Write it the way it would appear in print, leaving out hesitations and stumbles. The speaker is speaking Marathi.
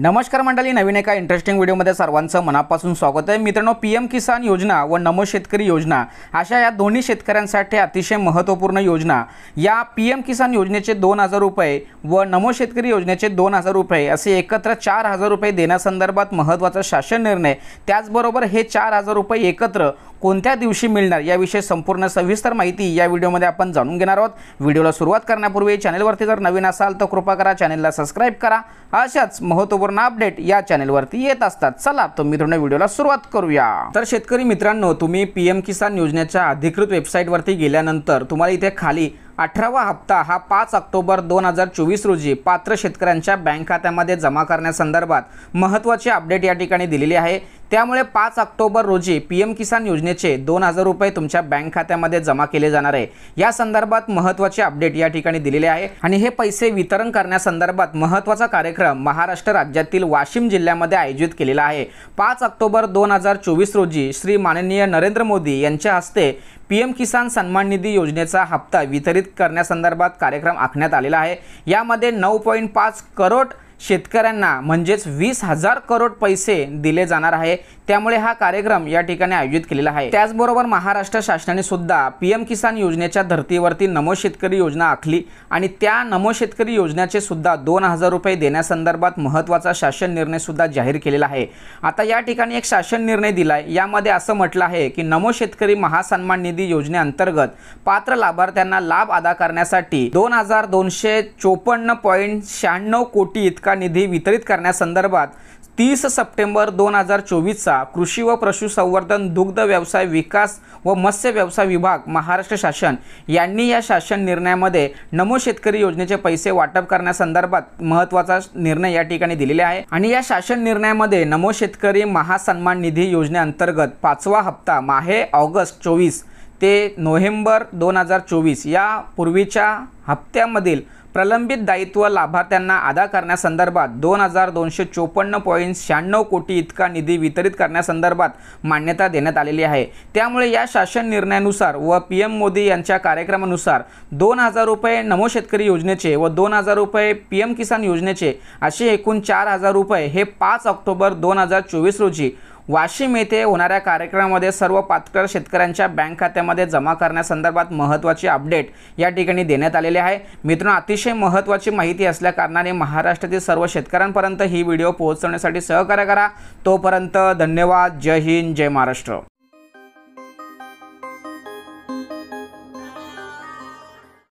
नमस्कार मंडळी, नवीन एका इंटरेस्टिंग व्हिडिओमध्ये सर्वांचं मनापासून स्वागत आहे। मित्रांनो, पीएम किसान योजना व नमो शेतकरी योजना अशा या दोन्ही शेतकऱ्यांसाठी अतिशय महत्त्वपूर्ण योजना, या पीएम किसान योजनेचे 2000 रुपये व नमो शेतकरी योजनेचे 2000 रुपये असे एकत्र 4000 रुपये देण्यासंदर्भात महत्त्वाचा शासन निर्णय, त्याचबरोबर हे 4000 रुपये एकत्र कोणत्या दिवशी मिळणार याविषयी संपूर्ण सविस्तर माहिती या व्हिडिओमध्ये आपण जाणून घेणार आहोत। व्हिडिओला सुरुवात करण्यापूर्वी चॅनलवरती जर नवीन असाल तर कृपा करा चॅनलला सबस्क्राइब करा। अशाच महत्त्वपूर्ण अपडेट या चॅनलवरती येत असतात। चला तर मित्रांनो, व्हिडिओला सुरुवात करूया। तर शेतकरी मित्रांनो, तुम्ही पीएम किसान योजनेच्या अधिकृत वेबसाईटवरती गेल्यानंतर तुम्हाला इथे खाली 18वा हप्ता हा 5 ऑक्टोबर 2024 रोजी पात्र शेतकऱ्यांच्या बँक खात्यामध्ये जमा करण्यासंदर्भात महत्त्वाची अपडेट या ठिकाणी दिलेली आहे। त्यामुळे 5 ऑक्टोबर रोजी पीएम किसान योजनेचे 2000 रुपये तुमच्या बँक खात्यामध्ये जमा केले जाणार आहे। या संदर्भात महत्त्वाची अपडेट या ठिकाणी दिलेली आहे आणि हे पैसे वितरण करण्यासंदर्भात महत्त्वाचा कार्यक्रम महाराष्ट्र राज्यातील वाशिम जिल्ह्यामध्ये आयोजित केलेला आहे। 5 ऑक्टोबर 2024 रोजी श्री माननीय नरेंद्र मोदी यांच्या हस्ते पीएम किसान सन्मान निधी योजनेचा हप्ता वितरित करण्यासंदर्भात कार्यक्रम आखण्यात आलेला आहे। यामध्ये 9.5 करोड शेतकऱ्यांना म्हणजेच 20,000 करोड पैसे दिले जाणार आहे। त्यामुळे हा कार्यक्रम या ठिकाणी आयोजित केलेला आहे। त्याचबरोबर महाराष्ट्र शासनाने सुद्धा पीएम किसान योजनेच्या धर्तीवरती नमो शेतकरी योजना आखली आणि त्या नमो शेतकरी योजनेचे सुद्धा 2000 रुपये देण्यासंदर्भात महत्त्वाचा शासन निर्णय सुद्धा जाहीर केलेला आहे। आता या ठिकाणी एक शासन निर्णय दिलाय, यामध्ये असं म्हटलं आहे की नमो शेतकरी महासन्मान निधी योजनेअंतर्गत पात्र लाभार्थ्यांना लाभ अदा करण्यासाठी 2254.96 कोटी इतका निधी वितरित करण्यासंदर्भात 30 सप्टेंबर 2024 चा कृषी व पशुसंवर्धन, दुग्ध व्यवसाय विकास व मत्स्य व्यवसाय विभाग महाराष्ट्र शासन यांनी या शासन निर्णयामध्ये नमो शेतकरी योजनेचे पैसे वाटप करण्यासंदर्भात महत्त्वाचा निर्णय या ठिकाणी दिलेले आहे। आणि या शासन निर्णयामध्ये नमो शेतकरी महासन्मान निधी योजनेअंतर्गत 5वा हप्ता माहे ऑगस्ट 24 ते नोव्हेंबर 2024 या पूर्वीच्या हप्त्यामधील प्रलंबित दायित्व लाभार्थ्यांना अदा करण्यासंदर्भात 2254.96 कोटी इतका निधी वितरित करण्यासंदर्भात मान्यता देण्यात आलेली आहे। त्यामुळे या शासन निर्णयानुसार व पीएम मोदी यांच्या कार्यक्रमानुसार 2000 रुपये नमो शेतकरी योजनेचे व 2000 रुपये पीएम किसान योजनेचे असे एकूण 4000 रुपये हे 5 ऑक्टोबर 2024 रोजी वाशिम येथे होणाऱ्या कार्यक्रमामध्ये सर्व पात्र शेतकऱ्यांच्या बँक खात्यामध्ये जमा करण्यासंदर्भात महत्त्वाची अपडेट या ठिकाणी देण्यात आलेली आहे। मित्रांनो, अतिशय महत्त्वाची माहिती असल्या कारणाने महाराष्ट्रातील सर्व शेतकऱ्यांपर्यंत ही व्हिडिओ पोहोचवण्यासाठी सहकार्य करा। तोपर्यंत धन्यवाद। जय हिंद, जय महाराष्ट्र।